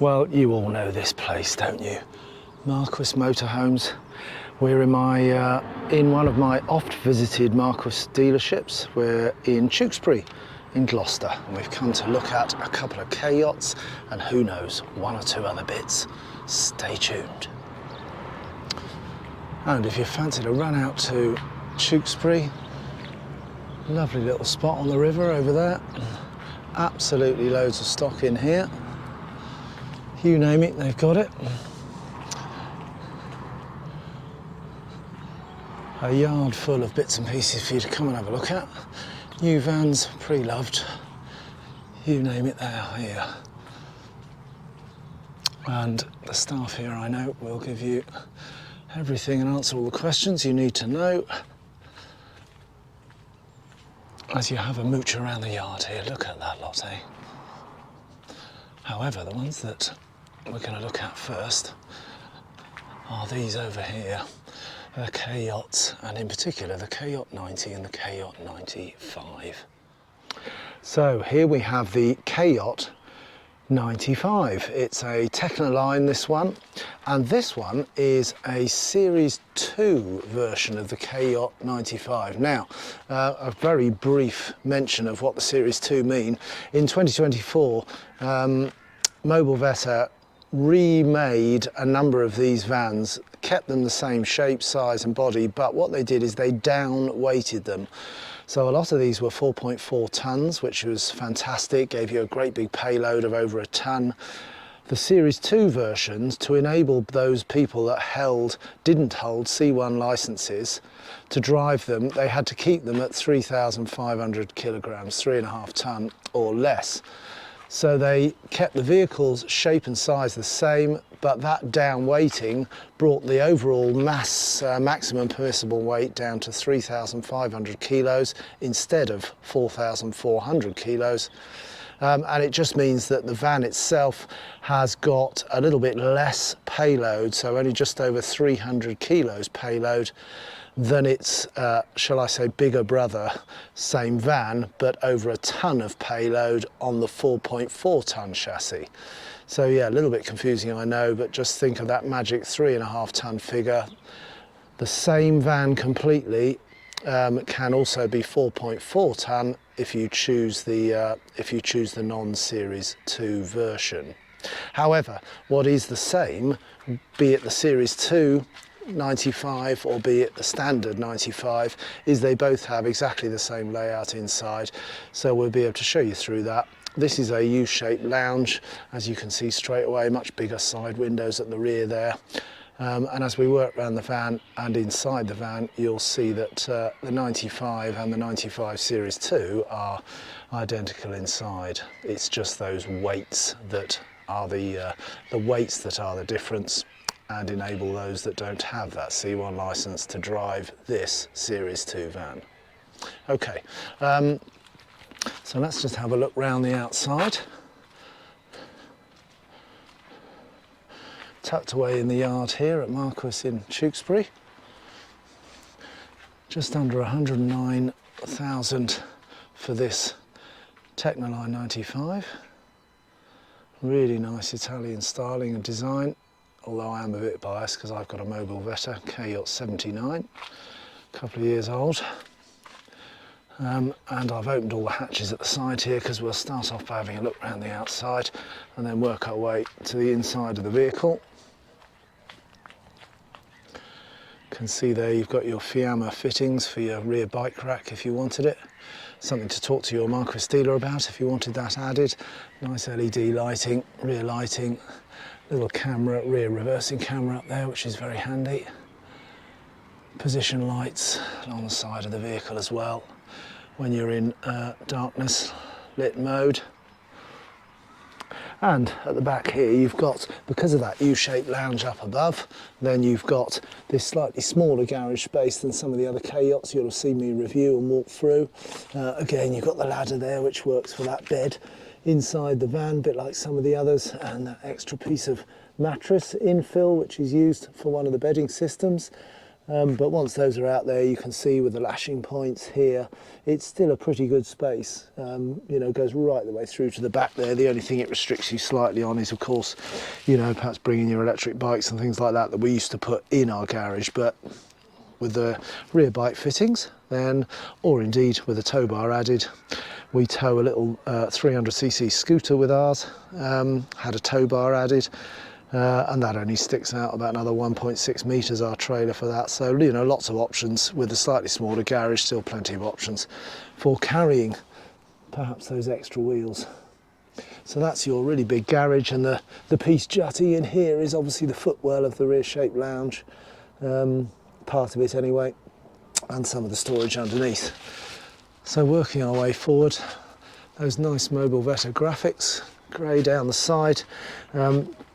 Well, you all know this place, don't you? Marquis Motorhomes. We're in one of my oft-visited Marquis dealerships. We're in Tewkesbury in Gloucester, and we've come to look at a couple of K-Yachts and who knows, one or two other bits. Stay tuned. And if you fancy to run out to Tewkesbury, lovely little spot on the river over there. Absolutely loads of stock in here. You name it, they've got it. A yard full of bits and pieces for you to come and have a look at. New vans, pre-loved. You name it, they are here. And the staff here, I know, will give you everything and answer all the questions you need to know as you have a mooch around the yard here. Look at that lot, eh? However, the ones that we're going to look at first are these over here, the K-Yachts, and in particular the K-Yacht 90 and the K-Yacht 95. So here we have the K-Yacht 95. It's a Tekno line, this one, and this one is a Series 2 version of the K-Yacht 95. Now, a very brief mention of what the Series 2 mean. In 2024, Mobilvetta remade a number of these vans, kept them the same shape, size and body, but what they did is they down weighted them. So a lot of these were 4.4 tons, which was fantastic, gave you a great big payload of over a ton. The Series 2 versions, to enable those people that didn't hold C1 licenses to drive them, they had to keep them at 3,500 kilograms, 3.5 ton or less. So they kept the vehicle's shape and size the same, but that down weighting brought the overall mass maximum permissible weight down to 3,500 kilos instead of 4,400 kilos. And it just means that the van itself has got a little bit less payload, so only just over 300 kilos payload, than its, shall I say, bigger brother, same van, but over a ton of payload on the 4.4 ton chassis. So yeah, a little bit confusing, I know, but just think of that magic 3.5 ton figure. The same van completely can also be 4.4 ton if you choose the non-Series 2 version. However, what is the same, be it the Series 2 95 or be it the standard 95, is they both have exactly the same layout inside, so we'll be able to show you through that. This is a U-shaped lounge, as you can see straight away, much bigger side windows at the rear there. And as we work around the van and inside the van, you'll see that the 95 and the 95 Series 2 are identical inside. It's just those weights that are the weights that are the difference, and enable those that don't have that C1 license to drive this Series 2 van. Okay, so let's just have a look round the outside. Tucked away in the yard here at Marquis in Tewkesbury. Just under 109,000 for this Tekno line 95. Really nice Italian styling and design, although I am a bit biased because I've got a Mobilvetta K-Yacht 79, a couple of years old. And I've opened all the hatches at the side here because we'll start off by having a look around the outside and then work our way to the inside of the vehicle. You can see there you've got your Fiamma fittings for your rear bike rack if you wanted it. Something to talk to your Marquis dealer about if you wanted that added. Nice LED lighting, rear lighting, little camera, rear reversing camera up there, which is very handy. Position lights along the side of the vehicle as well when you're in darkness lit mode. And at the back here you've got, because of that U-shaped lounge up above, then you've got this slightly smaller garage space than some of the other K-Yachts you'll have seen me review and walk through. Again, you've got the ladder there which works for that bed inside the van, a bit like some of the others, and that extra piece of mattress infill which is used for one of the bedding systems. But once those are out there, you can see with the lashing points here, it's still a pretty good space. You know, goes right the way through to the back there. The only thing it restricts you slightly on is, of course, you know, perhaps bringing your electric bikes and things like that we used to put in our garage. But with the rear bike fittings, then, or indeed with a tow bar added, we tow a little 300cc scooter with ours, had a tow bar added. And that only sticks out about another 1.6 metres, our trailer for that. So, you know, lots of options with a slightly smaller garage, still plenty of options for carrying perhaps those extra wheels. So that's your really big garage, and the piece jutty in here is obviously the footwell of the rear-shaped lounge, part of it anyway, and some of the storage underneath. So working our way forward, those nice Mobilvetta graphics, grey down the side.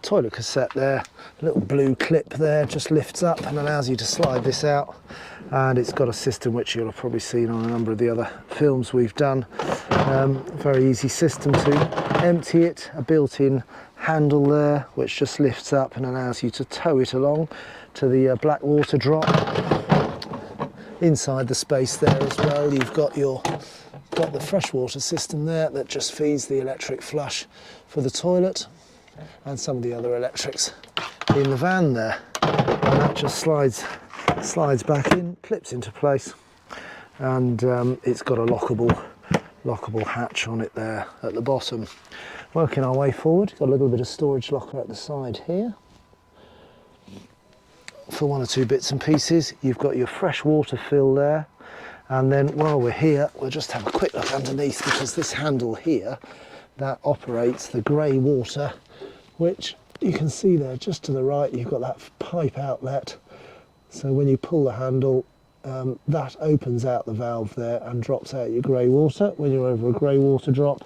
Toilet cassette there, little blue clip there, just lifts up and allows you to slide this out, and it's got a system which you'll have probably seen on a number of the other films we've done. Very easy system to empty it, a built-in handle there which just lifts up and allows you to tow it along to the black water drop. Inside the space there as well, you've got the freshwater system there that just feeds the electric flush for the toilet, and some of the other electrics in the van there, and that just slides back in, clips into place, and it's got a lockable hatch on it there at the bottom. Working our way forward, got a little bit of storage locker at the side here for one or two bits and pieces. You've got your fresh water fill there, and then while we're here, we'll just have a quick look underneath, because this handle here that operates the grey water, which you can see there just to the right. You've got that pipe outlet, so when you pull the handle, that opens out the valve there and drops out your grey water when you're over a grey water drop.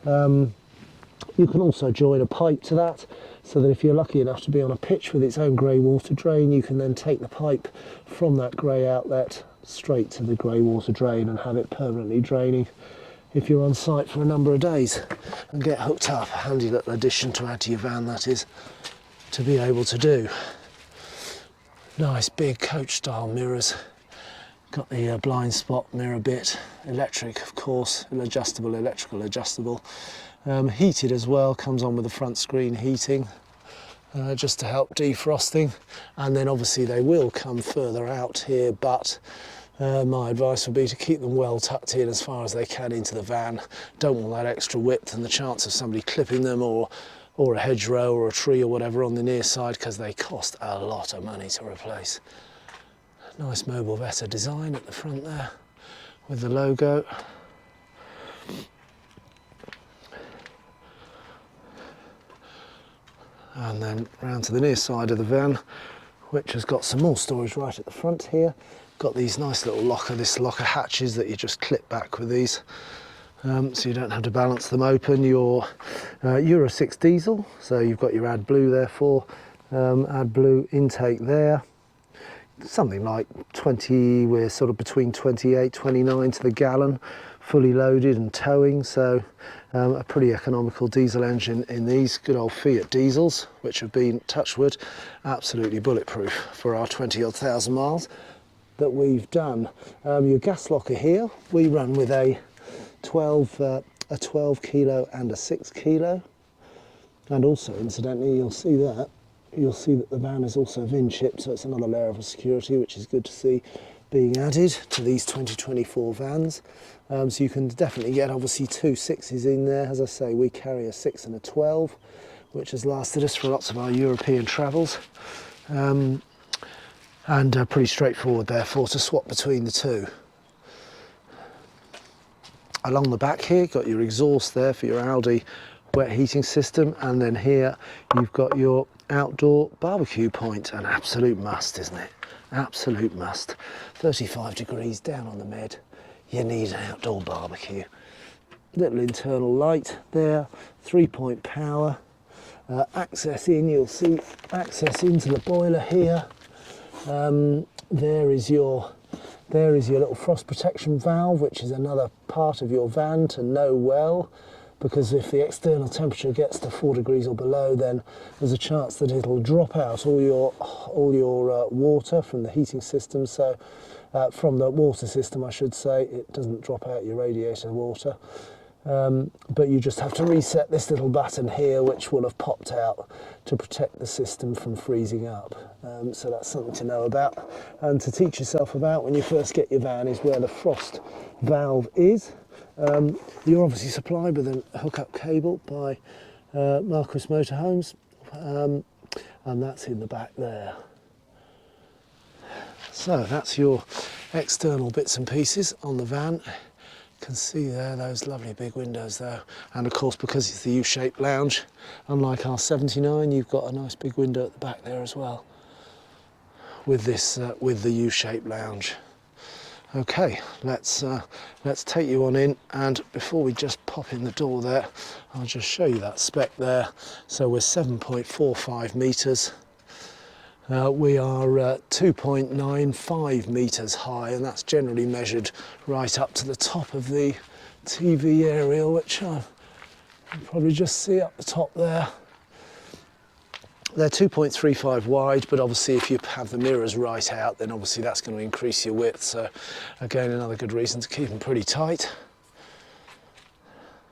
You can also join a pipe to that, so that if you're lucky enough to be on a pitch with its own grey water drain, you can then take the pipe from that grey outlet straight to the grey water drain and have it permanently draining if you're on site for a number of days and get hooked up. Handy little addition to add to your van, that is, to be able to do. Nice big coach style mirrors. Got the blind spot mirror bit, electric of course, adjustable, electrical adjustable. Heated as well, comes on with the front screen heating, just to help defrosting. And then obviously they will come further out here, but my advice would be to keep them well tucked in as far as they can into the van. Don't want that extra width and the chance of somebody clipping them, or a hedgerow or a tree or whatever on the near side, because they cost a lot of money to replace. Nice Mobilvetta design at the front there with the logo. And then round to the near side of the van, which has got some more storage right at the front here. Got these nice little locker hatches that you just clip back with these, so you don't have to balance them open. Your Euro 6 diesel, so you've got your AdBlue there for AdBlue intake there. Something like 20, we're sort of between 28, 29 to the gallon, fully loaded and towing, so a pretty economical diesel engine in these good old Fiat diesels, which have been, touch wood, absolutely bulletproof for our 20-odd thousand miles that we've done. Your gas locker here, we run with a 12 kilo and a 6 kilo, and also incidentally you'll see that the van is also VIN chipped, so it's another layer of security which is good to see being added to these 2024 vans. So you can definitely get obviously two 6s in there. As I say, we carry a 6 and a 12, which has lasted us for lots of our European travels, and pretty straightforward therefore to swap between the two. Along the back here, got your exhaust there for your Audi wet heating system, and then here you've got your outdoor barbecue point, an absolute must, isn't it? Absolute must. 35 degrees down on the med, you need an outdoor barbecue. Little internal light there, 3-point power, access in, you'll see access into the boiler here. There is your little frost protection valve, which is another part of your van to know well, because if the external temperature gets to 4 degrees or below, then there's a chance that it'll drop out all your water from the heating system. So from the water system, I should say, it doesn't drop out your radiator water. But you just have to reset this little button here, which will have popped out to protect the system from freezing up. So that's something to know about and to teach yourself about when you first get your van, is where the frost valve is. You're obviously supplied with a hookup cable by Marquis Motorhomes, and that's in the back there. So that's your external bits and pieces on the van. You can see there those lovely big windows there, and of course, because it's the U-shaped lounge, unlike our 79, you've got a nice big window at the back there as well with this with the U-shaped lounge. Okay, let's take you on in, and before we just pop in the door there, I'll just show you that spec there. So we're 7.45 metres. We are 2.95 metres high, and that's generally measured right up to the top of the TV aerial, which you probably just see up the top there. They're 2.35 wide, but obviously if you have the mirrors right out, then obviously that's going to increase your width. So again, another good reason to keep them pretty tight.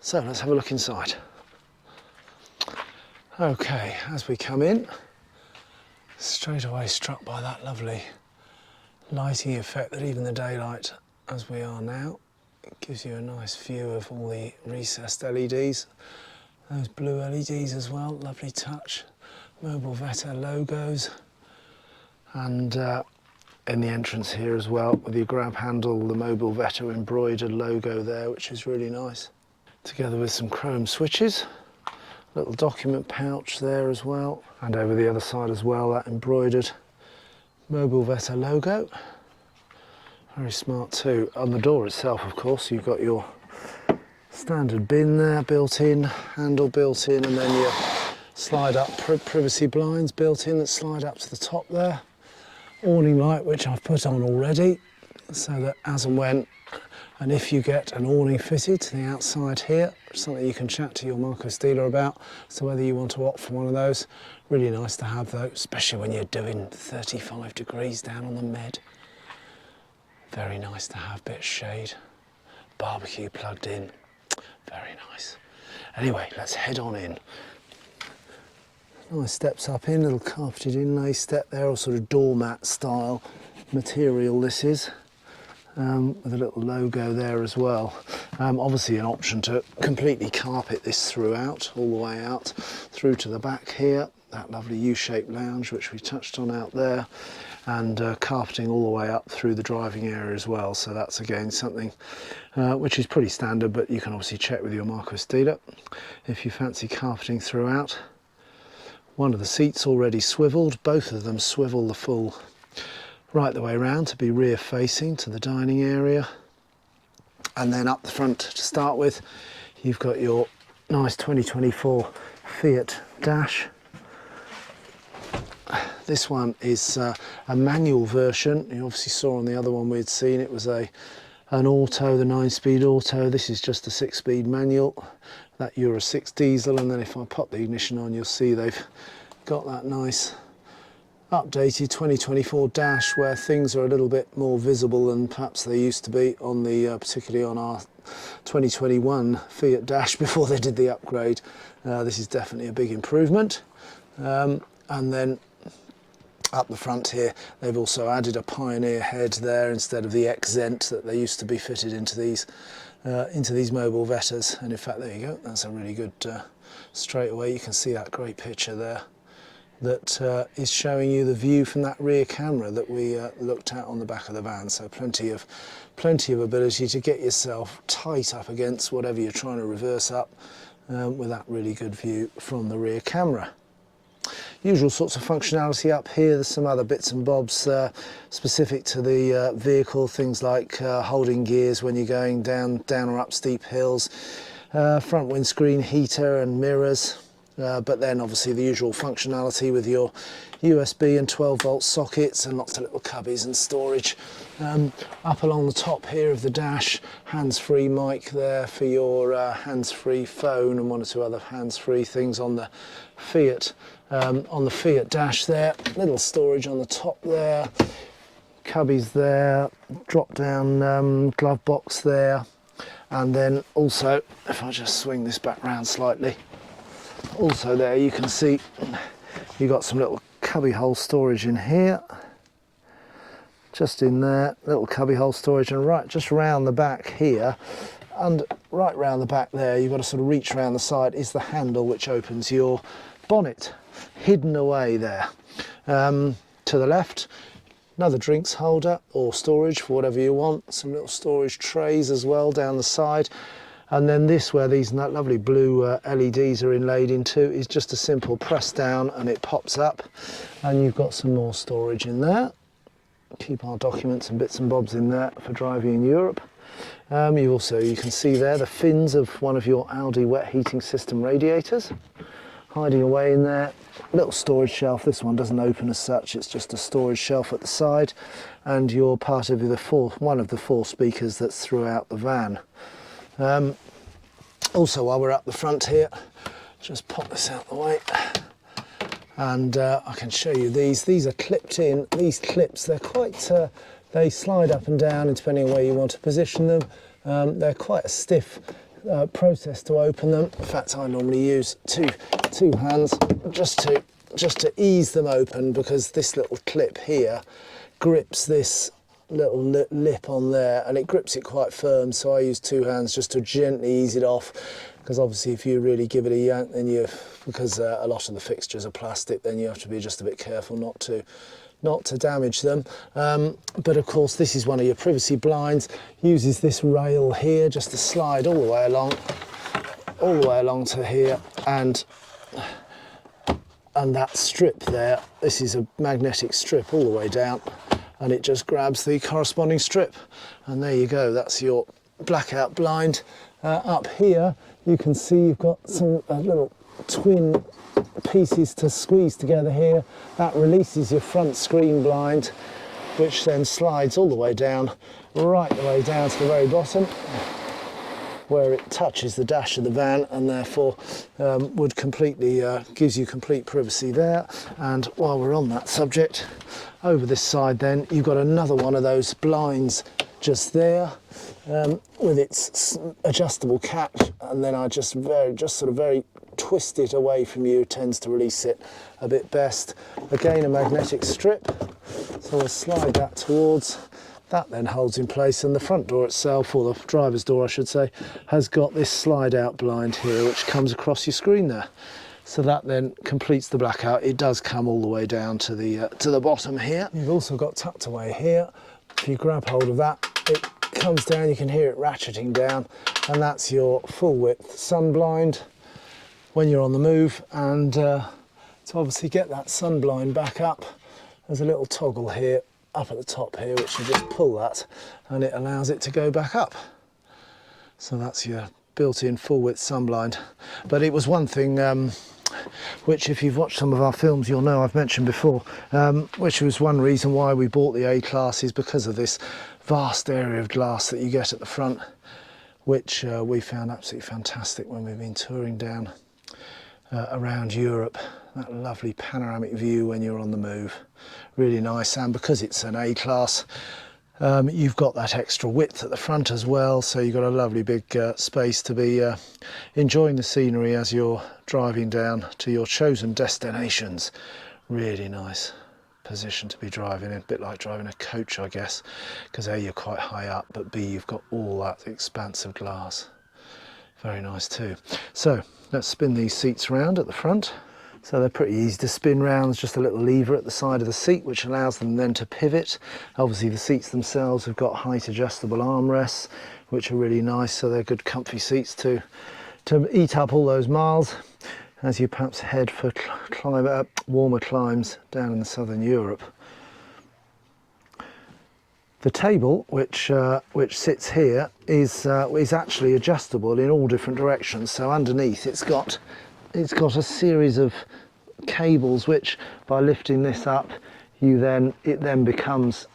So let's have a look inside. Okay, as we come in, straight away struck by that lovely lighting effect that even the daylight, as we are now, it gives you a nice view of all the recessed LEDs. Those blue LEDs as well, lovely touch. Mobilvetta logos, and in the entrance here as well, with your grab handle, the Mobilvetta embroidered logo there, which is really nice, together with some chrome switches. Little document pouch there as well, and over the other side as well, that embroidered Mobilvetta logo. Very smart too. On the door itself, of course, you've got your standard bin there built in, handle built in, and then your slide up privacy blinds built in that slide up to the top there. Awning light, which I've put on already, so that as and when and if you get an awning fitted to the outside here, something you can chat to your Marquis dealer about, so whether you want to opt for one of those. Really nice to have though, especially when you're doing 35 degrees down on the med. Very nice to have, bit of shade, barbecue plugged in, very nice. Anyway, let's head on in. Nice steps up in, little carpeted inlay step there, or sort of doormat style material this is, with a little logo there as well. Obviously an option to completely carpet this throughout, all the way out through to the back here. That lovely U-shaped lounge which we touched on out there, and carpeting all the way up through the driving area as well. So that's again something which is pretty standard, but you can obviously check with your Marquis dealer if you fancy carpeting throughout. One of the seats already swiveled, both of them swivel the full right the way around to be rear facing to the dining area. And then up the front to start with, you've got your nice 2024 Fiat Dash. This one is a manual version. You obviously saw on the other one we'd seen it was an auto, the 9-speed auto. This is just a 6-speed manual. That Euro 6 diesel, and then if I pop the ignition on, you'll see they've got that nice updated 2024 dash where things are a little bit more visible than perhaps they used to be on the particularly on our 2021 Fiat Dash before they did the upgrade. This is definitely a big improvement. And then up the front here, they've also added a Pioneer head there instead of the Xent that they used to be fitted into these Mobilvettas. And in fact, there you go, that's a really good straight away. You can see that great picture there that is showing you the view from that rear camera that we looked at on the back of the van. So plenty of ability to get yourself tight up against whatever you're trying to reverse up with that really good view from the rear camera. Usual sorts of functionality up here. There's some other bits and bobs specific to the vehicle, things like holding gears when you're going down or up steep hills, front windscreen heater and mirrors, but then obviously the usual functionality with your USB and 12-volt sockets and lots of little cubbies and storage. Up along the top here of the dash, hands-free mic there for your hands-free phone and one or two other hands-free things on the Fiat dash there. Little storage on the top there, cubbies there, drop-down glove box there, and then also, if I just swing this back round slightly, also there you can see you've got some little cubby hole storage in here, just in there, little cubby hole storage, and right just round the back here, and right round the back there you've got to sort of reach around the side is the handle which opens your bonnet, hidden away there. To the left, another drinks holder or storage for whatever you want, some little storage trays as well down the side. And then this, where these lovely blue LEDs are inlaid into, is just a simple press down and it pops up, and you've got some more storage in there. Keep our documents and bits and bobs in there for driving in Europe. You can see there the fins of one of your Audi wet heating system radiators hiding away in there. Little storage shelf. This one doesn't open as such, it's just a storage shelf at the side, and you're part of one of the 4 speakers that's throughout the van. Also, while we're up the front here, just pop this out the way, and I can show you these. These are clipped in. These clips, they're quite, they slide up and down depending on where you want to position them. They're quite a stiff process to open them. In fact, I normally use two hands just to ease them open, because this little clip here grips this little lip on there, and it grips it quite firm, so I use 2 hands just to gently ease it off, because obviously if you really give it a yank, then because a lot of the fixtures are plastic, then you have to be just a bit careful not to damage them. But of course this is one of your privacy blinds, uses this rail here just to slide all the way along to here, and that strip there, this is a magnetic strip all the way down, and it just grabs the corresponding strip, and there you go, that's your blackout blind. Up here you can see you've got some little twin pieces to squeeze together here. That releases your front screen blind, which then slides all the way down, right the way down to the very bottom, where it touches the dash of the van, and therefore would completely gives you complete privacy there. And while we're on that subject, over this side then you've got another one of those blinds just there, with its adjustable catch, and then I just sort of very twist it away from you, tends to release it a bit best. Again, a magnetic strip, so we'll slide that towards. That then holds in place, and the front door itself, or the driver's door I should say, has got this slide out blind here which comes across your screen there. So that then completes the blackout. It does come all the way down to the bottom here. You've also got tucked away here. If you grab hold of that, it comes down, you can hear it ratcheting down, and that's your full width sun blind when you're on the move. And to obviously get that sun blind back up, there's a little toggle here up at the top here, which you just pull that and it allows it to go back up. So that's your built-in full width sun blind. But it was one thing which, if you've watched some of our films, you'll know I've mentioned before, which was one reason why we bought the A-Class, is because of this vast area of glass that you get at the front, which we found absolutely fantastic when we've been touring down around Europe. That lovely panoramic view when you're on the move, really nice. And because it's an A-Class, you've got that extra width at the front as well, so you've got a lovely big space to be enjoying the scenery as you're driving down to your chosen destinations. Really nice position to be driving in, a bit like driving a coach, I guess, because A, you're quite high up, but B, you've got all that expanse of glass. Very nice too. So let's spin these seats around at the front. So they're pretty easy to spin round. There's just a little lever at the side of the seat which allows them then to pivot. Obviously the seats themselves have got height adjustable armrests, which are really nice, so they're good comfy seats to eat up all those miles as you perhaps head for warmer climes down in southern Europe. The table, which sits here, is actually adjustable in all different directions. So underneath it's got it's got a series of cables which, by lifting this up, it then becomes,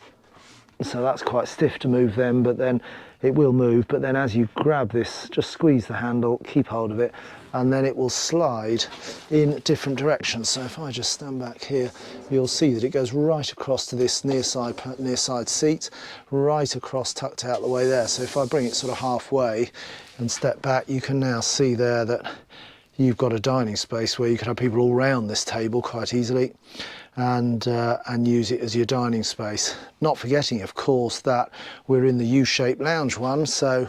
so that's quite stiff to move then, but then it will move. But then as you grab this, just squeeze the handle, keep hold of it, and then it will slide in different directions. So if I just stand back here, you'll see that it goes right across to this near side seat, right across, tucked out the way there. So if I bring it sort of halfway and step back, you can now see there that you've got a dining space where you can have people all round this table quite easily, and use it as your dining space. Not forgetting, of course, that we're in the U-shaped lounge one, so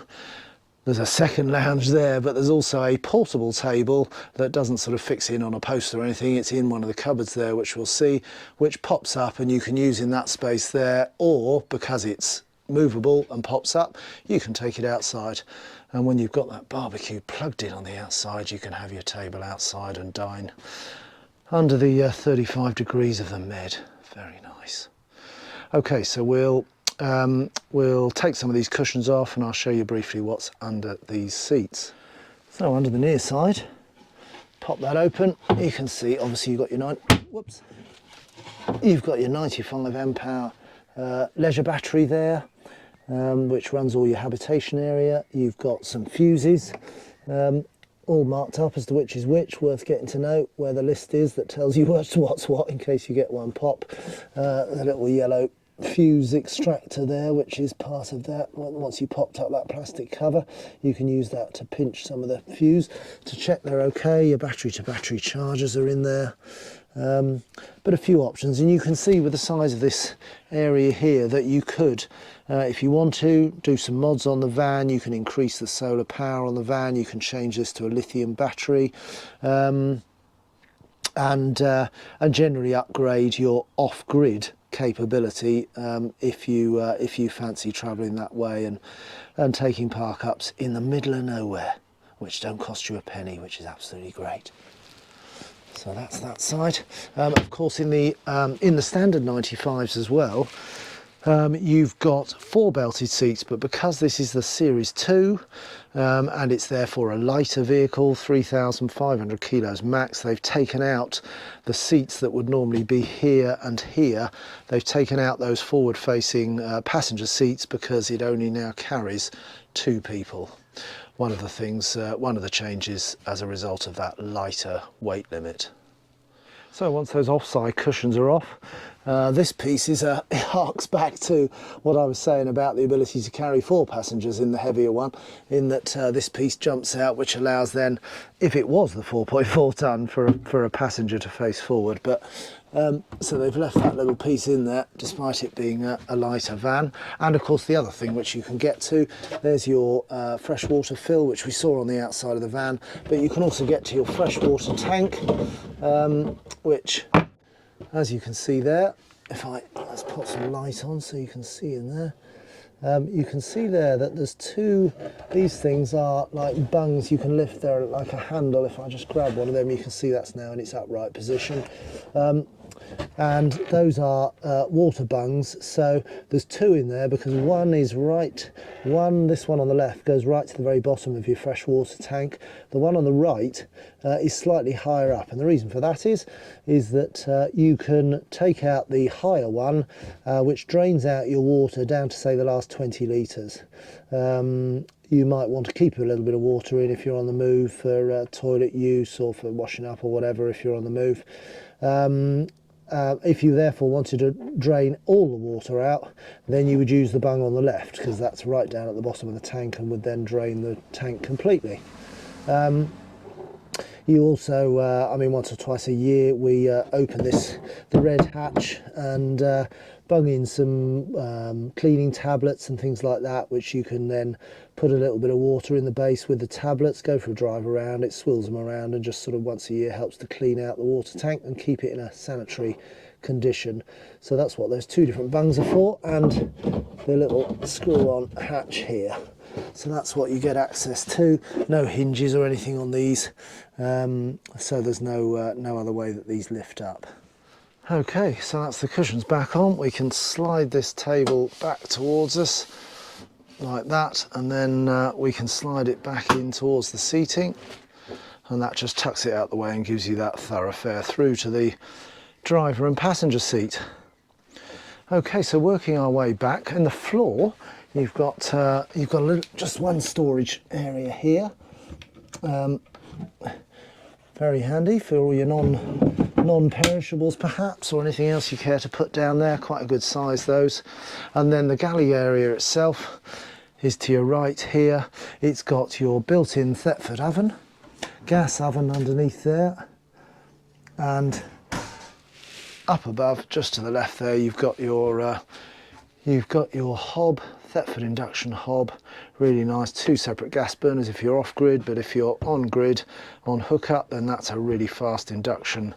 there's a second lounge there, but there's also a portable table that doesn't sort of fix in on a post or anything. It's in one of the cupboards there, which we'll see, which pops up and you can use in that space there, or because it's movable and pops up, you can take it outside. And when you've got that barbecue plugged in on the outside, you can have your table outside and dine under the 35 degrees of the Med. Very nice. Okay, so we'll take some of these cushions off and I'll show you briefly what's under these seats. So under the near side, pop that open. You can see, obviously you've got your 95 amp hour leisure battery there, which runs all your habitation area. You've got some fuses, all marked up as to which is which, worth getting to know where the list is that tells you what's what in case you get one pop. The little yellow fuse extractor there, which is part of that. Once you popped up that plastic cover, you can use that to pinch some of the fuse to check they're okay. Your battery to battery chargers are in there. But a few options, and you can see with the size of this area here that you could, if you want to, do some mods on the van. You can increase the solar power on the van, you can change this to a lithium battery, and generally upgrade your off-grid capability if you fancy travelling that way and taking park-ups in the middle of nowhere, which don't cost you a penny, which is absolutely great. So that's that side. Of course, in the standard 95s as well, you've got 4 belted seats, but because this is the Series 2 and it's therefore a lighter vehicle, 3,500 kilos max, they've taken out the seats that would normally be here and here. They've taken out those forward-facing passenger seats because it only now carries 2 people. One of the changes as a result of that lighter weight limit. So once those offside cushions are off, this piece it harks back to what I was saying about the ability to carry 4 passengers in the heavier one, in that this piece jumps out, which allows then, if it was the 4.4 tonne, for a passenger to face forward. But so they've left that little piece in there, despite it being a lighter van. And of course, the other thing which you can get to, there's your freshwater fill, which we saw on the outside of the van, but you can also get to your freshwater tank, which, as you can see there, let's put some light on so you can see in there. You can see there that there's 2, these things are like bungs you can lift there like a handle. If I just grab one of them, you can see that's now in its upright position. And those are water bungs, so there's 2 in there because one is this one on the left goes right to the very bottom of your freshwater tank. The one on the right is slightly higher up, and the reason for that is that you can take out the higher one, which drains out your water down to, say, the last 20 litres. You might want to keep a little bit of water in if you're on the move for toilet use or for washing up or whatever if you're on the move. If you therefore wanted to drain all the water out, then you would use the bung on the left, because that's right down at the bottom of the tank and would then drain the tank completely. You also, once or twice a year, we open the red hatch and bung in some cleaning tablets and things like that, which you can then put a little bit of water in the base with the tablets, go for a drive around, it swills them around and just sort of once a year helps to clean out the water tank and keep it in a sanitary condition. So that's what those 2 different bungs are for, and the little screw-on hatch here. So that's what you get access to. No hinges or anything on these, so there's no other way that these lift up. Okay, so that's the cushions back on. We can slide this table back towards us like that, and then we can slide it back in towards the seating. and that just tucks it out the way and gives you that thoroughfare through to the driver and passenger seat. Okay, so working our way back, in the floor you've got just one storage area here. Very handy for all your non-perishables perhaps, or anything else you care to put down there. Quite a good size, those. And then the galley area itself is to your right here. It's got your built-in Thetford oven, gas oven underneath there, and up above, just to the left there, you've got your hob, Thetford induction hob. Really nice, 2 separate gas burners if you're off grid, but if you're on grid, on hookup, then that's a really fast induction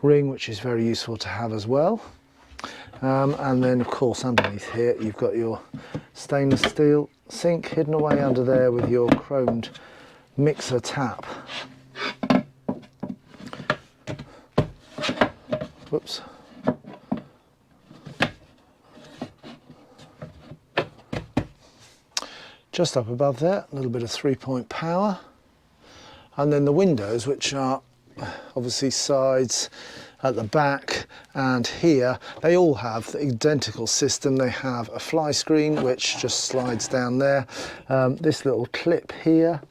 ring, which is very useful to have as well. And then of course underneath here you've got your stainless steel sink hidden away under there with your chromed mixer tap. Whoops. Just up above there, a little bit of 3-point power. And then the windows, which are obviously sides, at the back and here, they all have the identical system. They have a fly screen which just slides down there. This little clip here,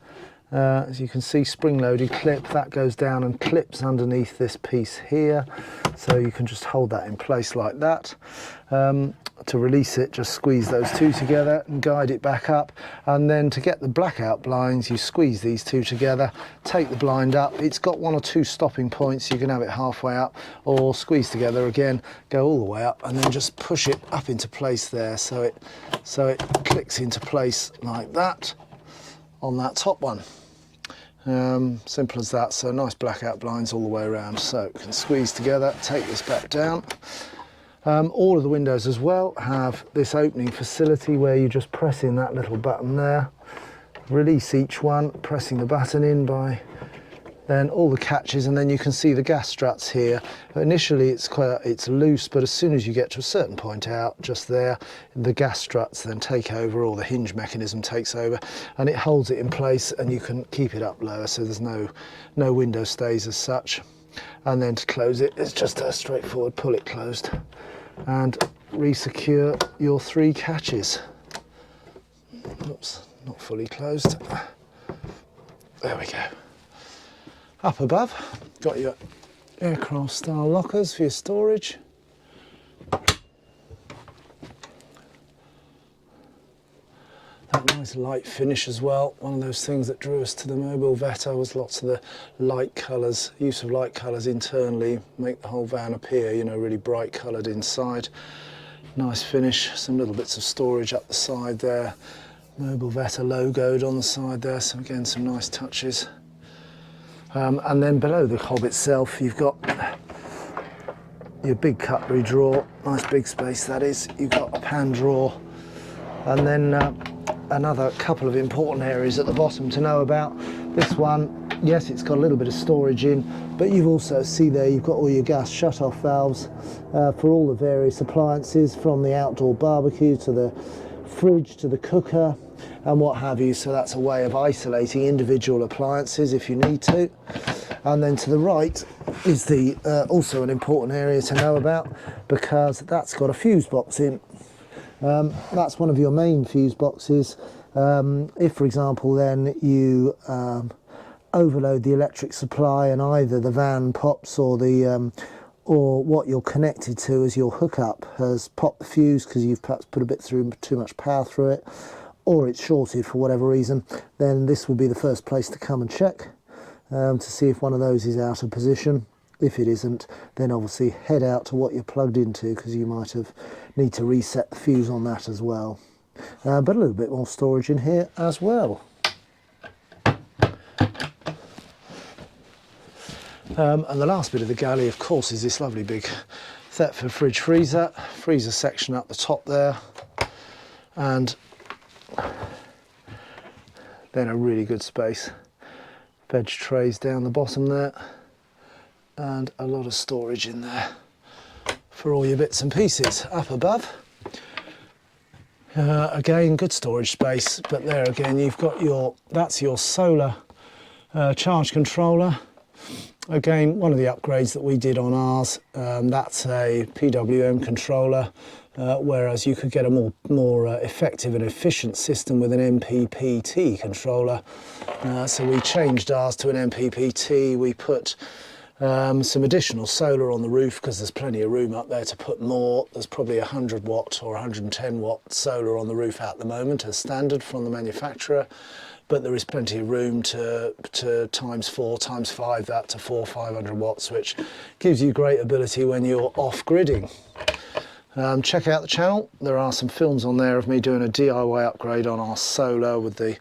as you can see, spring-loaded clip, that goes down and clips underneath this piece here. So you can just hold that in place like that. To release it, just squeeze those two together and guide it back up. And then to get the blackout blinds, you squeeze these two together, take the blind up. It's got 1 or 2 stopping points. You can have it halfway up or squeeze together again, go all the way up, and then just push it up into place there. So it clicks into place like that on that top one. Simple as that. So nice blackout blinds all the way around. So it can squeeze together, take this back down. All of the windows as well have this opening facility where you just press in that little button there, release each one, pressing the button in by then all the catches, and then you can see the gas struts here. Initially it's loose, but as soon as you get to a certain point out, just there, the gas struts then take over, or the hinge mechanism takes over, and it holds it in place, and you can keep it up lower, so there's no window stays as such. And then to close it, it's just a straightforward pull it closed and re-secure your 3 catches. Oops, not fully closed. There we go. Up above, got your aircraft style lockers for your storage. That nice light finish as well. One of those things that drew us to the Mobilvetta was lots of the light colours, use of light colours internally, make the whole van appear, you know, really bright coloured inside. Nice finish, some little bits of storage up the side there. Mobilvetta logoed on the side there, so again some nice touches. And then below the hob itself you've got your big cutlery drawer, nice big space that is. You've got a pan drawer, and then another couple of important areas at the bottom to know about. This one, yes, it's got a little bit of storage in, but you also see there you've got all your gas shut-off valves for all the various appliances, from the outdoor barbecue to the fridge to the cooker and what have you. So that's a way of isolating individual appliances if you need to. And then to the right is the also an important area to know about, because that's got a fuse box in. That's one of your main fuse boxes. If, for example, then you overload the electric supply and either the van pops or the or what you're connected to as your hookup has popped the fuse because you've perhaps put a bit too much power through it, or it's shorted for whatever reason, then this will be the first place to come and check to see if one of those is out of position. If it isn't, then obviously head out to what you're plugged into, because you might need to reset the fuse on that as well. But a little bit more storage in here as well. And the last bit of the galley, of course, is this lovely big Thetford fridge freezer section up the top there, and then a really good space. Veg trays down the bottom there, and a lot of storage in there for all your bits and pieces. Up above, again, good storage space, but there again you've got that's your solar Charge controller. Again, one of the upgrades that we did on ours, that's a PWM controller, whereas you could get a more effective and efficient system with an MPPT controller. So we changed ours to an MPPT. We put some additional solar on the roof because there's plenty of room up there to put more. There's probably 100 watt or 110 watt solar on the roof at the moment as standard from the manufacturer. But there is plenty of room to times 4, times 5 that to 400-500 watts, which gives you great ability when you're off-gridding. Check out the channel. There are some films on there of me doing a DIY upgrade on our solar with the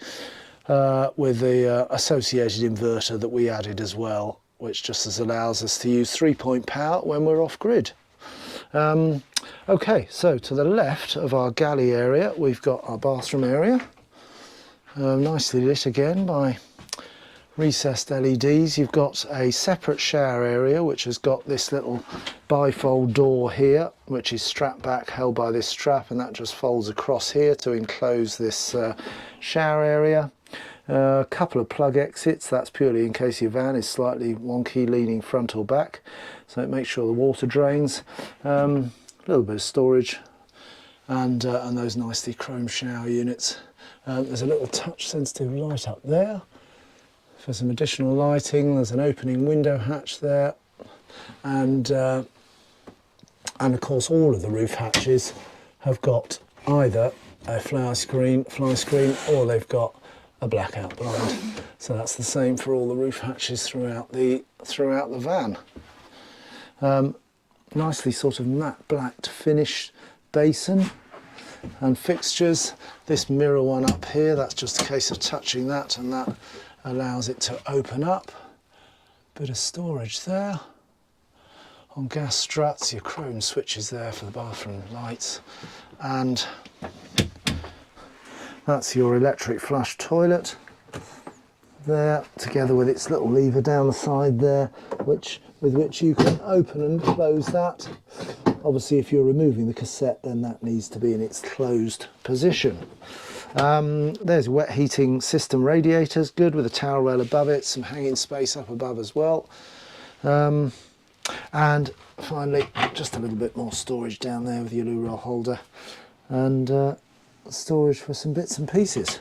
associated inverter that we added as well, which just allows us to use 3-point power when we're off-grid. Okay, so to the left of our galley area, we've got our bathroom area. Nicely lit again by recessed LEDs. You've got a separate shower area which has got this little bifold door here, which is strapped back, held by this strap, and that just folds across here to enclose this shower area. A couple of plug exits, that's purely in case your van is slightly wonky leaning front or back, so it makes sure the water drains. A little bit of storage and those nicely chrome shower units. There's a little touch sensitive light up there for some additional lighting. There's an opening window hatch there, and of course all of the roof hatches have got either a fly screen or they've got a blackout blind. So that's the same for all the roof hatches throughout the van. Nicely sort of matte black finished basin and fixtures. This mirror one up here, that's just a case of touching that, and that allows it to open up. Bit of storage there. On gas struts, your chrome switches there for the bathroom lights, and that's your electric flush toilet there, together with its little lever down the side there, with which you can open and close that. Obviously, if you're removing the cassette, then that needs to be in its closed position. There's wet heating system radiators, good, with a towel rail above it, some hanging space up above as well. And finally, just a little bit more storage down there with your loo roll holder, and storage for some bits and pieces.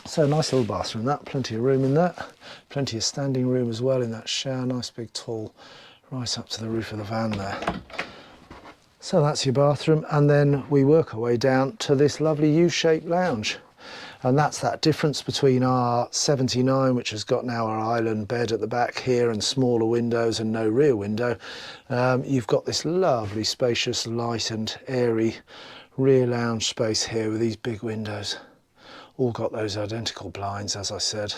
So nice little bathroom, that, plenty of room in that, plenty of standing room as well in that shower, nice big tall, right up to the roof of the van there. So that's your bathroom, and then we work our way down to this lovely U-shaped lounge. And that's that difference between our 79, which has got now our island bed at the back here and smaller windows and no rear window. You've got this lovely spacious, light and airy rear lounge space here with these big windows. All got those identical blinds, as I said,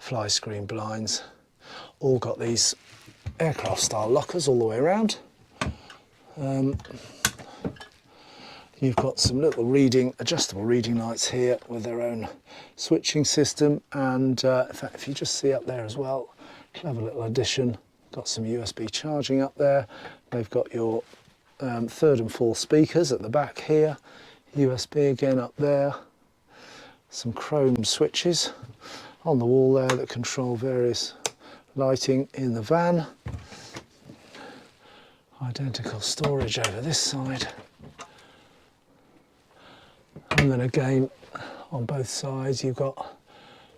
fly screen blinds. All got these aircraft style lockers all the way around. You've got some little adjustable reading lights here with their own switching system, and in fact, if you just see up there as well, clever little addition, got some USB charging up there. They've got your 3rd and 4th speakers at the back here, USB again up there, some chrome switches on the wall there that control various lighting in the van. Identical storage over this side. And then again, on both sides, you've got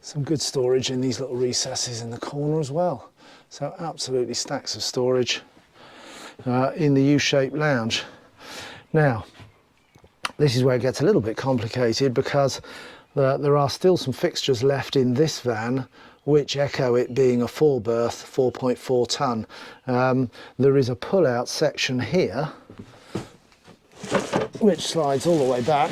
some good storage in these little recesses in the corner as well. So absolutely stacks of storage in the U-shaped lounge. Now, this is where it gets a little bit complicated, because there are still some fixtures left in this van which echo it being a 4-berth, 4.4 ton. There is a pull-out section here which slides all the way back,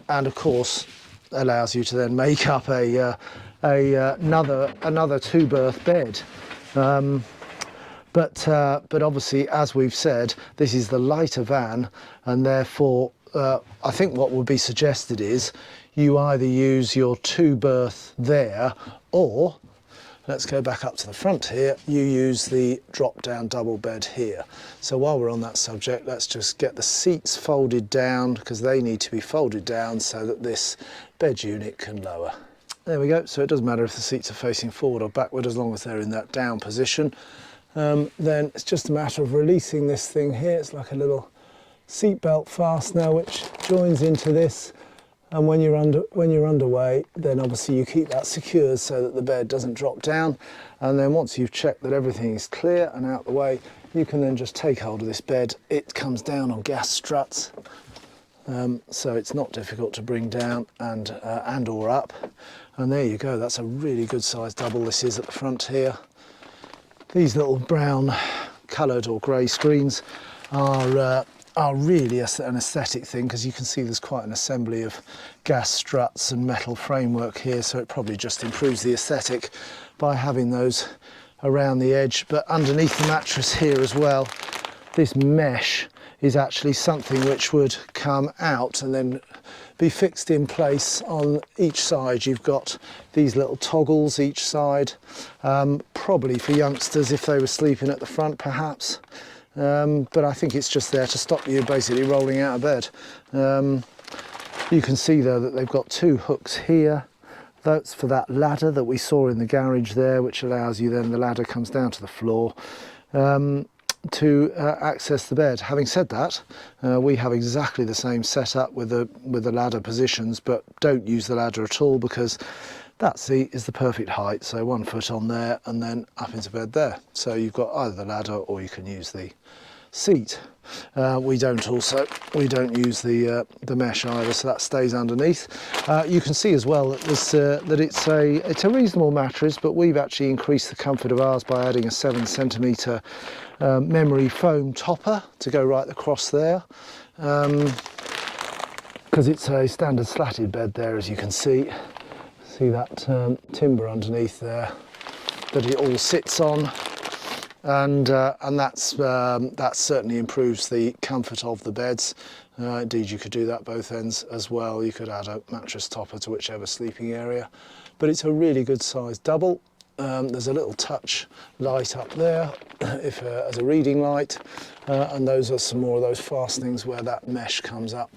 and of course allows you to then make up another 2-berth bed. But obviously, as we've said, this is the lighter van, and therefore I think what would be suggested is you either use your 2-berth there, or let's go back up to the front here. You use the drop down double bed here. So while we're on that subject, let's just get the seats folded down, because they need to be folded down so that this bed unit can lower. There we go. So it doesn't matter if the seats are facing forward or backward, as long as they're in that down position. Then it's just a matter of releasing this thing here. It's like a little seat belt fastener which joins into this, and when you're underway, then obviously you keep that secured so that the bed doesn't drop down. And then once you've checked that everything is clear and out the way, you can then just take hold of this bed. It comes down on gas struts, so it's not difficult to bring down and or up. And there you go. That's a really good size double this is at the front here. These little brown coloured or grey screens are really an aesthetic thing, because you can see there's quite an assembly of gas struts and metal framework here, so it probably just improves the aesthetic by having those around the edge. But underneath the mattress here as well, this mesh is actually something which would come out and then be fixed in place on each side. You've got these little toggles each side, probably for youngsters if they were sleeping at the front perhaps. But I think it's just there to stop you basically rolling out of bed. You can see though that they've got two hooks here. That's for that ladder that we saw in the garage there, which allows you, then the ladder comes down to the floor to access the bed. Having said that, we have exactly the same setup with the ladder positions, but don't use the ladder at all, because that seat is the perfect height. So 1 foot on there and then up into bed there. So you've got either the ladder or you can use the seat. We don't use the mesh either, so that stays underneath. You can see as well that it's a reasonable mattress, but we've actually increased the comfort of ours by adding a 7 centimetre memory foam topper to go right across there, because it's a standard slatted bed there, as you can see. See that timber underneath there that it all sits on, and that certainly improves the comfort of the beds. Indeed, you could do that both ends as well. You could add a mattress topper to whichever sleeping area, but it's a really good size double. There's a little touch light up there as a reading light, and those are some more of those fastenings where that mesh comes up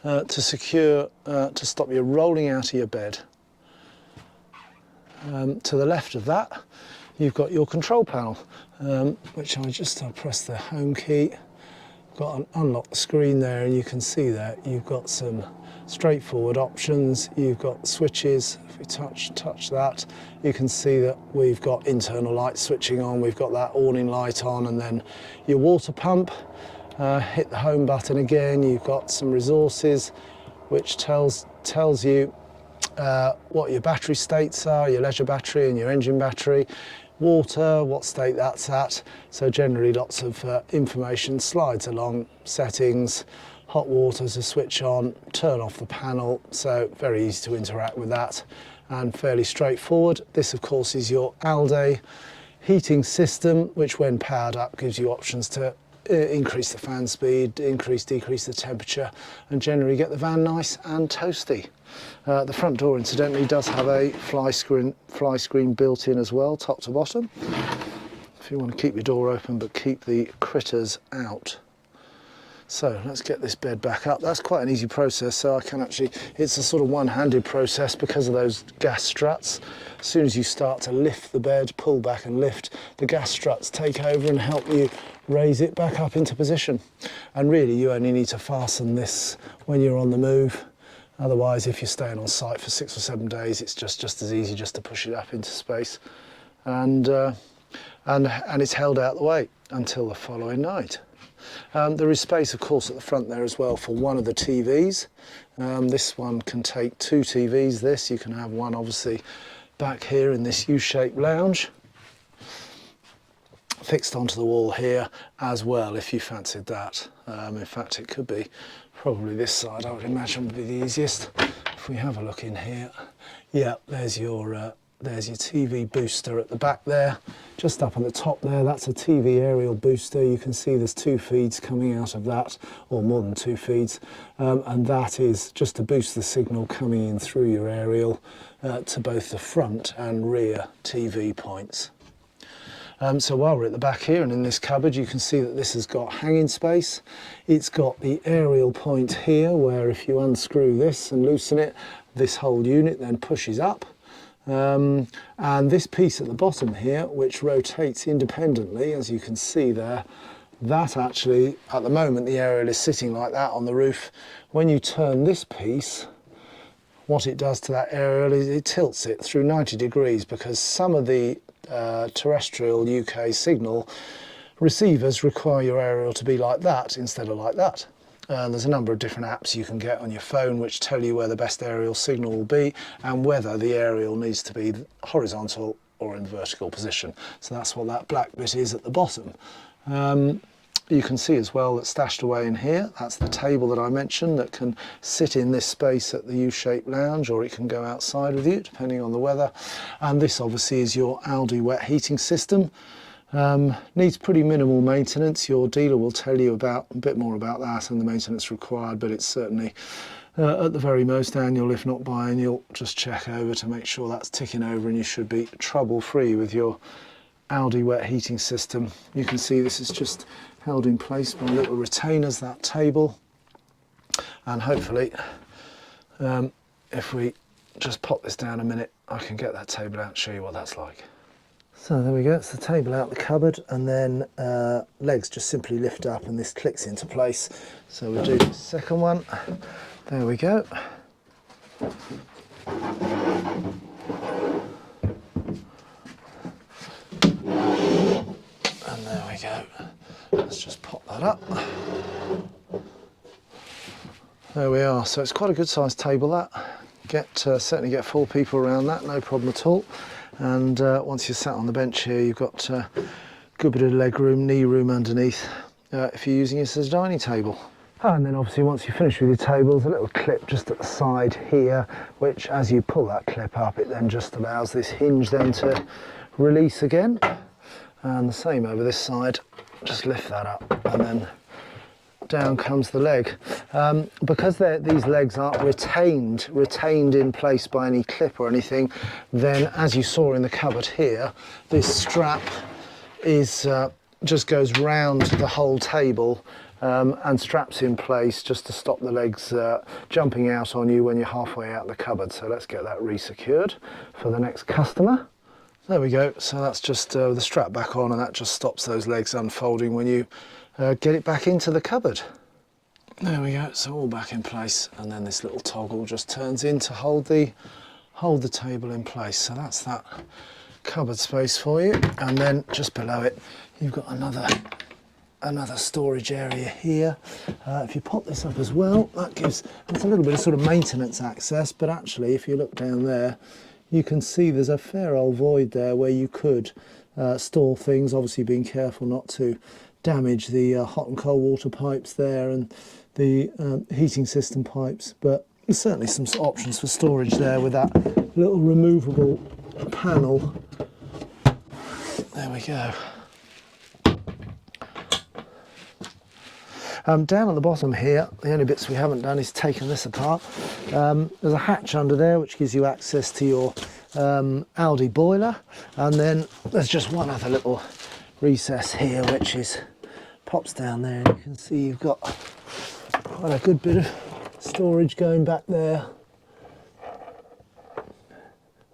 to secure, to stop you rolling out of your bed. To the left of that, you've got your control panel, which I'll press the home key. Got an unlock the screen there, and you can see that you've got some straightforward options. You've got switches. If we touch that, you can see that we've got internal light switching on. We've got that awning light on, and then your water pump. Hit the home button again. You've got some resources, which tells you what your battery states are, your leisure battery and your engine battery. Water, what state that's at. So generally lots of information slides along. Settings, hot water to switch on, turn off the panel. So very easy to interact with that and fairly straightforward. This of course is your Alde heating system, which when powered up gives you options to increase the fan speed, decrease the temperature, and generally get the van nice and toasty. The front door incidentally does have a fly screen built in as well, top to bottom, if you want to keep your door open but keep the critters out. So let's get this bed back up. That's quite an easy process, so I can actually, it's a sort of one-handed process because of those gas struts. As soon as you start to lift the bed, pull back and lift, the gas struts take over and help you raise it back up into position. And really you only need to fasten this when you're on the move. Otherwise, if you're staying on site for 6 or 7 days, it's just as easy just to push it up into space, and it's held out the way until the following night. There is space, of course, at the front there as well for one of the TVs. This one can take 2 TVs. This you can have one, obviously, back here in this U-shaped lounge, fixed onto the wall here as well, if you fancied that. In fact, it could be probably this side, I would imagine, would be the easiest. If we have a look in here, yeah, there's your there's your TV booster at the back there. Just up on the top there, that's a TV aerial booster. You can see there's 2 feeds coming out of that, or more than 2 feeds, and that is just to boost the signal coming in through your aerial to both the front and rear TV points. So while we're at the back here and in this cupboard, you can see that this has got hanging space. It's got the aerial point here where if you unscrew this and loosen it, this whole unit then pushes up. And this piece at the bottom here, which rotates independently, as you can see there, that actually, at the moment, the aerial is sitting like that on the roof. When you turn this piece, what it does to that aerial is it tilts it through 90 degrees, because some of the terrestrial UK signal receivers require your aerial to be like that instead of like that. There's a number of different apps you can get on your phone which tell you where the best aerial signal will be and whether the aerial needs to be horizontal or in vertical position. So that's what that black bit is at the bottom. You can see as well that stashed away in here, that's the table that I mentioned that can sit in this space at the U-shaped lounge, or it can go outside with you depending on the weather. And this obviously is your Aldi wet heating system. Needs pretty minimal maintenance. Your dealer will tell you a bit more about that and the maintenance required, but it's certainly at the very most annual, if not biannual. Just check over to make sure that's ticking over and you should be trouble free with your Aldi wet heating system. You can see this is just held in place by little retainers, that table, and hopefully if we just pop this down a minute, I can get that table out and show you what that's like. So there we go, it's the table out the cupboard, and then legs just simply lift up and this clicks into place. So we'll do the second one. There we go. And there we go. Let's just pop that up. There we are. So it's quite a good sized table that. Certainly get 4 people around that, no problem at all. And once you're sat on the bench here, you've got a good bit of leg room, knee room underneath if you're using this as a dining table. And then obviously once you finish with your table, there's a little clip just at the side here, which as you pull that clip up, it then just allows this hinge then to release again. And the same over this side, just lift that up and then down comes the leg. Because these legs aren't retained in place by any clip or anything, then as you saw in the cupboard here, this strap is just goes round the whole table and straps in place just to stop the legs jumping out on you when you're halfway out the cupboard. So let's get that re-secured for the next customer. There we go, so that's just the strap back on, and that just stops those legs unfolding when you get it back into the cupboard. There we go, so all back in place, and then this little toggle just turns in to hold the table in place. So that's that cupboard space for you, and then just below it you've got another storage area here. If you pop this up as well, that's a little bit of sort of maintenance access, but actually if you look down there, you can see there's a fair old void there where you could store things, obviously being careful not to damage the hot and cold water pipes there and the heating system pipes, but there's certainly some options for storage there with that little removable panel. There we go. Down at the bottom here, the only bits we haven't done is taken this apart. There's a hatch under there which gives you access to your Aldi boiler, and then there's just one other little recess here which pops down there, and you can see you've got quite a good bit of storage going back there.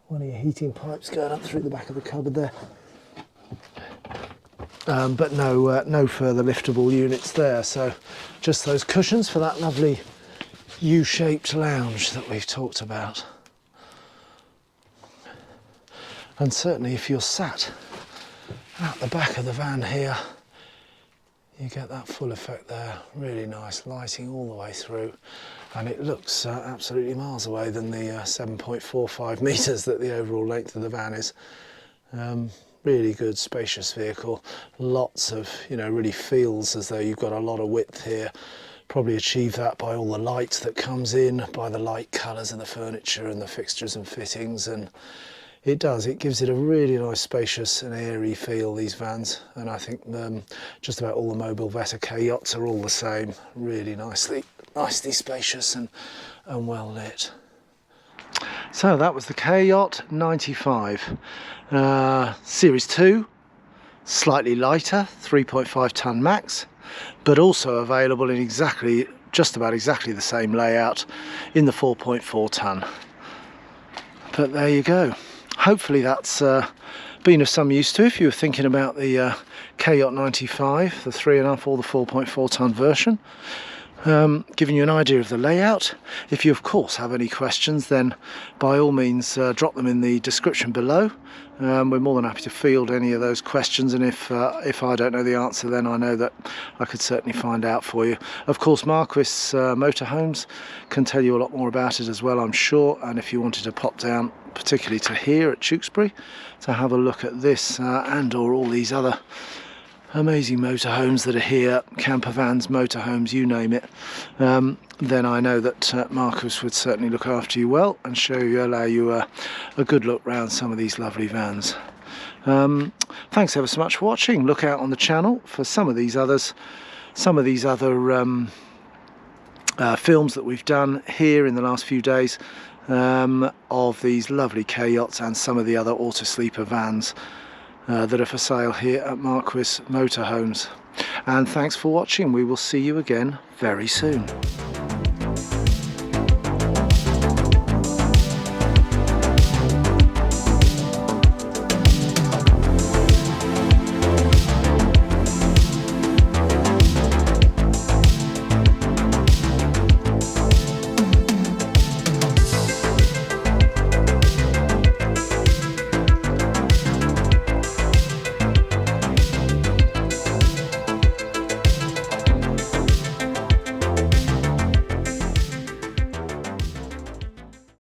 One of your heating pipes going up through the back of the cupboard there. But no further liftable units there, so just those cushions for that lovely U-shaped lounge that we've talked about. And certainly if you're sat at the back of the van here, you get that full effect there. Really nice lighting all the way through, and it looks absolutely miles away than the 7.45 metres that the overall length of the van is. Really good, spacious vehicle. Lots of, really feels as though you've got a lot of width here. Probably achieve that by all the light that comes in, by the light colours of the furniture and the fixtures and fittings, and It does, it gives it a really nice spacious and airy feel, these vans, and I think just about all the Mobilvetta K-Yachts are all the same, really nicely spacious and well lit. So that was the K-Yacht 95, Series 2, slightly lighter, 3.5 tonne max, but also available in just about exactly the same layout in the 4.4 tonne. But there you go. Hopefully that's been of some use to you if you were thinking about the K-Yacht 95, the 3.5 or the 4.4 tonne version. Giving you an idea of the layout. If you of course have any questions, then by all means drop them in the description below. We're more than happy to field any of those questions, and if I don't know the answer, then I know that I could certainly find out for you. Of course, Marquis Motorhomes can tell you a lot more about it as well, I'm sure, and if you wanted to pop down particularly to here at Tewkesbury to have a look at this and or all these other amazing motorhomes that are here, camper vans, motorhomes, you name it, then I know that Marcus would certainly look after you well and allow you a good look round some of these lovely vans. Thanks ever so much for watching. Look out on the channel for some of these other films that we've done here in the last few days of these lovely K-Yachts and some of the other auto sleeper vans that are for sale here at Marquis Motorhomes. And thanks for watching. We will see you again very soon.